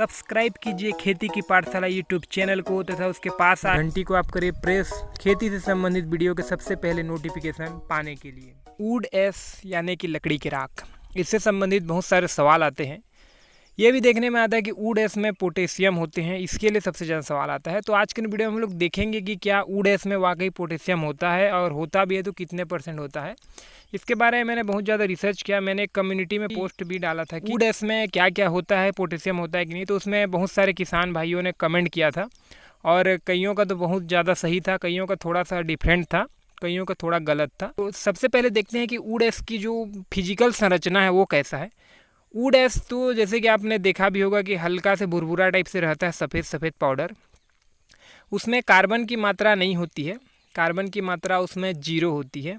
Subscribe कीजिए खेती की पाठशाला यूट्यूब चैनल को तथा उसके पास घंटी को आप करिए प्रेस खेती से संबंधित वीडियो के सबसे पहले नोटिफिकेशन पाने के लिए। वुड एश यानी कि लकड़ी की राख, इससे संबंधित बहुत सारे सवाल आते हैं। ये भी देखने में आता है कि वुड एश में पोटेशियम होते हैं, इसके लिए सबसे ज़्यादा सवाल आता है। तो आज के वीडियो में हम लोग देखेंगे कि क्या वुड एश में वाकई पोटेशियम होता है, और होता भी है तो कितने % होता है। इसके बारे में मैंने बहुत ज़्यादा रिसर्च किया। मैंने एक कम्युनिटी में पोस्ट भी डाला था कि वुड एश में क्या क्या होता है, पोटेशियम होता है कि नहीं। तो उसमें बहुत सारे किसान भाइयों ने कमेंट किया था, और कईयों का तो बहुत ज़्यादा सही था, कईयों का थोड़ा सा डिफरेंट था, कईयों का थोड़ा गलत था। तो सबसे पहले देखते हैं कि वुड एश की जो फिजिकल संरचना है वो कैसा है। वुड एश तो जैसे कि आपने देखा भी होगा कि हल्का से भुरभुरा टाइप से रहता है, सफ़ेद सफ़ेद पाउडर। उसमें कार्बन की मात्रा नहीं होती है, कार्बन की मात्रा उसमें 0 होती है।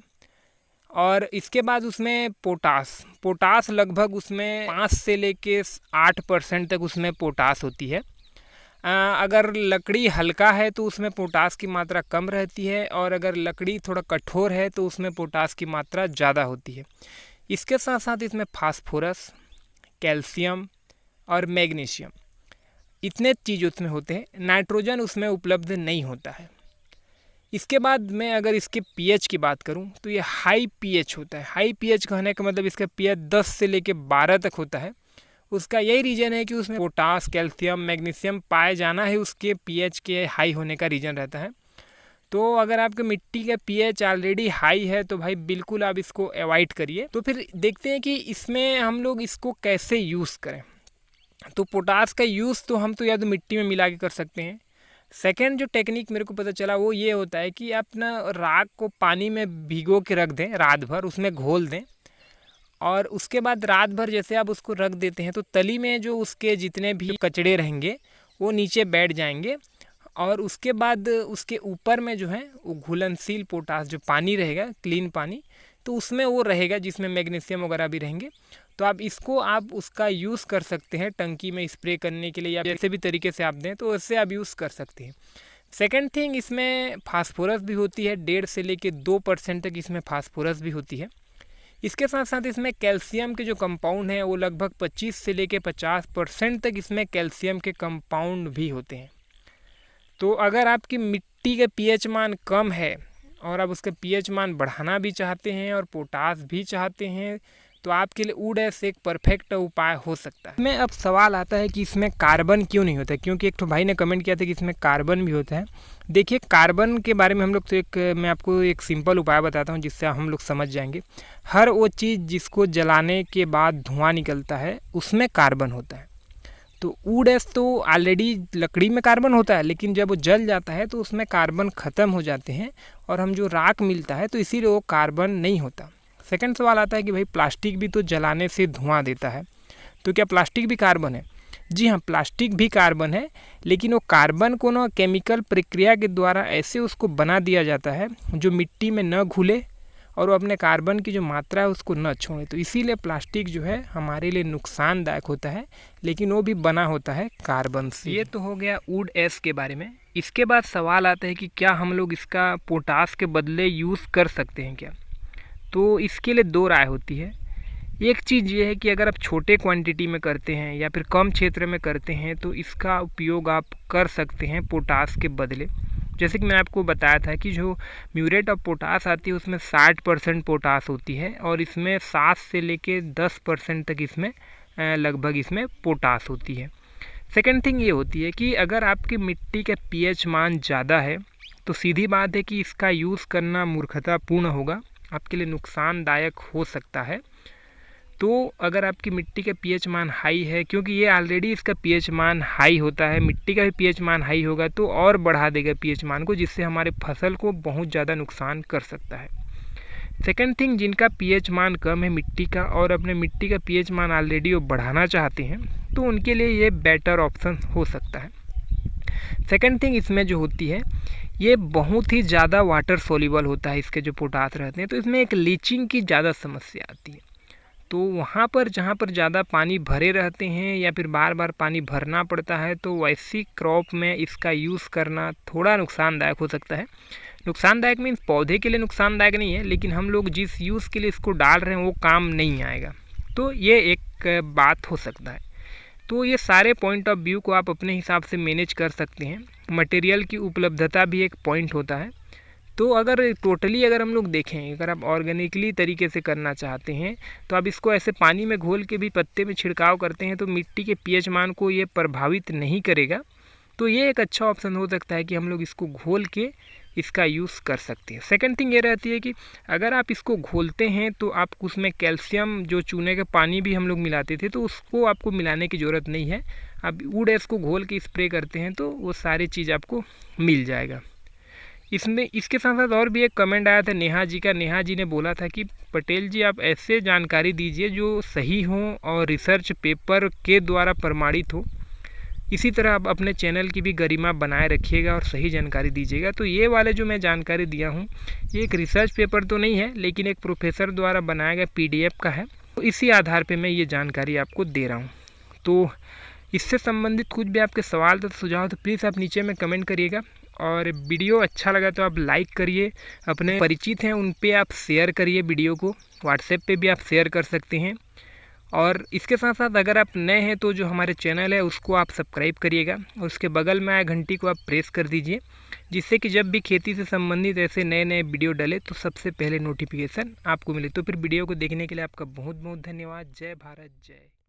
और इसके बाद उसमें पोटास लगभग उसमें 5 से लेके 8% तक उसमें पोटास होती है। अगर लकड़ी हल्का है तो उसमें पोटास की मात्रा कम रहती है, और अगर लकड़ी थोड़ा कठोर है तो उसमें पोटास की मात्रा ज़्यादा होती है। इसके साथ साथ इसमें फास्फोरस, कैल्शियम और मैग्नीशियम, इतने चीज़ उसमें होते हैं। नाइट्रोजन उसमें उपलब्ध नहीं होता है। इसके बाद मैं अगर इसके पीएच की बात करूं तो ये हाई पीएच होता है। हाई पीएच कहने का मतलब इसका पीएच 10 से लेके 12 तक होता है। उसका यही रीज़न है कि उसमें पोटास, कैल्शियम, मैग्नीशियम पाए जाना है, उसके पीएच के हाई होने का रीज़न रहता है। तो अगर आपके मिट्टी का पीएच ऑलरेडी हाई है तो भाई बिल्कुल आप इसको अवॉइड करिए। तो फिर देखते हैं कि इसमें हम लोग इसको कैसे यूज़ करें। तो पोटास का यूज़ तो हम तो या तो मिट्टी में मिला के कर सकते हैं। सेकेंड जो टेक्निक मेरे को पता चला वो ये होता है कि आप ना राख को पानी में भिगो के रख दें रात भर, उसमें घोल दें, और उसके बाद रात भर जैसे आप उसको रख देते हैं तो तली में जो उसके जितने भी कचड़े रहेंगे वो नीचे बैठ जाएंगे, और उसके बाद उसके ऊपर में जो है वो घुलनशील पोटास जो पानी रहेगा, क्लीन पानी, तो उसमें वो रहेगा जिसमें मैग्नीशियम वगैरह भी रहेंगे। तो आप इसको आप उसका यूज़ कर सकते हैं टंकी में स्प्रे करने के लिए, या जैसे भी तरीके से आप दें तो उससे आप यूज़ कर सकते हैं। सेकेंड थिंग, इसमें फास्फोरस भी होती है, 1.5 से लेके 2% तक इसमें फास्फोरस भी होती है। इसके साथ साथ इसमें कैल्शियम के जो कंपाउंड हैं वो लगभग 25 से लेके 50% तक इसमें कैल्शियम के कंपाउंड भी होते हैं। तो अगर आपकी मिट्टी का पीएच मान कम है और आप उसका पीएच मान बढ़ाना भी चाहते हैं और पोटास भी चाहते हैं तो आपके लिए वुड एश एक परफेक्ट उपाय हो सकता है। इसमें अब सवाल आता है कि इसमें कार्बन क्यों नहीं होता है, क्योंकि एक तो भाई ने कमेंट किया था कि इसमें कार्बन भी होता है। देखिए, कार्बन के बारे में हम लोग तो मैं आपको एक सिंपल उपाय बताता हूँ जिससे हम लोग समझ जाएंगे। हर वो चीज़ जिसको जलाने के बाद धुआं निकलता है उसमें कार्बन होता है। तो वुड एश तो ऑलरेडी लकड़ी में कार्बन होता है, लेकिन जब वो जल जाता है तो उसमें कार्बन ख़त्म हो जाते हैं, और हम जो राख मिलता है तो इसीलिए वो कार्बन नहीं होता। सेकंड सवाल आता है कि भाई प्लास्टिक भी तो जलाने से धुआं देता है, तो क्या प्लास्टिक भी कार्बन है? जी हाँ, प्लास्टिक भी कार्बन है, लेकिन वो कार्बन को ना केमिकल प्रक्रिया के द्वारा ऐसे उसको बना दिया जाता है जो मिट्टी में न घुले और वो अपने कार्बन की जो मात्रा है उसको न छोड़े। तो इसीलिए प्लास्टिक जो है हमारे लिए नुकसानदायक होता है, लेकिन वो भी बना होता है कार्बन से। ये तो हो गया वुड एश के बारे में। इसके बाद सवाल आता है कि क्या हम लोग इसका पोटास के बदले यूज़ कर सकते हैं क्या? तो इसके लिए 2 राय होती है। एक चीज़ ये है कि अगर आप छोटे क्वांटिटी में करते हैं या फिर कम क्षेत्र में करते हैं तो इसका उपयोग आप कर सकते हैं पोटास के बदले। जैसे कि मैंने आपको बताया था कि जो म्यूरेट ऑफ पोटास आती है उसमें 60% पोटास होती है, और इसमें 7 से लेके 10% तक इसमें लगभग इसमें पोटास होती है। सेकेंड थिंग ये होती है कि अगर आपकी मिट्टी का पीएच मान ज़्यादा है तो सीधी बात है कि इसका यूज़ करना मूर्खतापूर्ण होगा, आपके लिए नुकसानदायक हो सकता है। तो अगर आपकी मिट्टी का पीएच मान हाई है, क्योंकि ये ऑलरेडी इसका पीएच मान हाई होता है, मिट्टी का भी पीएच मान हाई होगा तो और बढ़ा देगा पीएच मान को, जिससे हमारे फसल को बहुत ज़्यादा नुकसान कर सकता है। सेकेंड थिंग, जिनका पीएच मान कम है मिट्टी का और अपने मिट्टी का पीएच मान ऑलरेडी वो बढ़ाना चाहते हैं, तो उनके लिए ये बेटर ऑप्शन हो सकता है। सेकेंड थिंग, इसमें जो होती है ये बहुत ही ज़्यादा वाटर सोल्यूबल होता है, इसके जो पोटास रहते हैं, तो इसमें एक लीचिंग की ज़्यादा समस्या आती है। तो वहाँ पर जहाँ पर ज़्यादा पानी भरे रहते हैं या फिर बार बार पानी भरना पड़ता है, तो वैसी क्रॉप में इसका यूज़ करना थोड़ा नुकसानदायक हो सकता है। नुकसानदायक मीन्स पौधे के लिए नुकसानदायक नहीं है, लेकिन हम लोग जिस यूज़ के लिए इसको डाल रहे हैं वो काम नहीं आएगा, तो ये एक बात हो सकता है। तो ये सारे पॉइंट ऑफ व्यू को आप अपने हिसाब से मैनेज कर सकते हैं। मटेरियल की उपलब्धता भी एक पॉइंट होता है। तो अगर टोटली अगर हम लोग देखें, अगर आप ऑर्गेनिकली तरीके से करना चाहते हैं तो आप इसको ऐसे पानी में घोल के भी पत्ते में छिड़काव करते हैं तो मिट्टी के पीएच मान को ये प्रभावित नहीं करेगा। तो ये एक अच्छा ऑप्शन हो सकता है कि हम लोग इसको घोल के इसका यूज़ कर सकते हैं। सेकंड थिंग ये रहती है कि अगर आप इसको घोलते हैं तो आप उसमें कैल्शियम, जो चूने का पानी भी हम लोग मिलाते थे, तो उसको आपको मिलाने की ज़रूरत नहीं है। आप वुड एश को घोल के स्प्रे करते हैं तो वो सारी चीज़ आपको मिल जाएगा। इसमें इसके साथ साथ और भी एक कमेंट आया था नेहा जी का। नेहा जी ने बोला था कि पटेल जी आप ऐसे जानकारी दीजिए जो सही हो और रिसर्च पेपर के द्वारा प्रमाणित हो। इसी तरह आप अपने चैनल की भी गरिमा बनाए रखिएगा और सही जानकारी दीजिएगा। तो ये वाले जो मैं जानकारी दिया हूँ ये एक रिसर्च पेपर तो नहीं है, लेकिन एक प्रोफेसर द्वारा बनाया गया PDF का है। तो इसी आधार पे मैं ये जानकारी आपको दे रहा हूँ। तो इससे संबंधित कुछ भी आपके सवाल तो सुझाव तो प्लीज़ आप नीचे में कमेंट करिएगा। और वीडियो अच्छा लगा तो आप लाइक करिए, अपने परिचित हैं उन पे आप शेयर करिए वीडियो को, व्हाट्सएप पे भी आप शेयर कर सकते हैं। और इसके साथ साथ अगर आप नए हैं तो जो हमारे चैनल है उसको आप सब्सक्राइब करिएगा और उसके बगल में आए घंटी को आप प्रेस कर दीजिए, जिससे कि जब भी खेती से संबंधित ऐसे नए नए वीडियो डले तो सबसे पहले नोटिफिकेशन आपको मिले। तो फिर वीडियो को देखने के लिए आपका बहुत बहुत धन्यवाद। जय भारत, जय।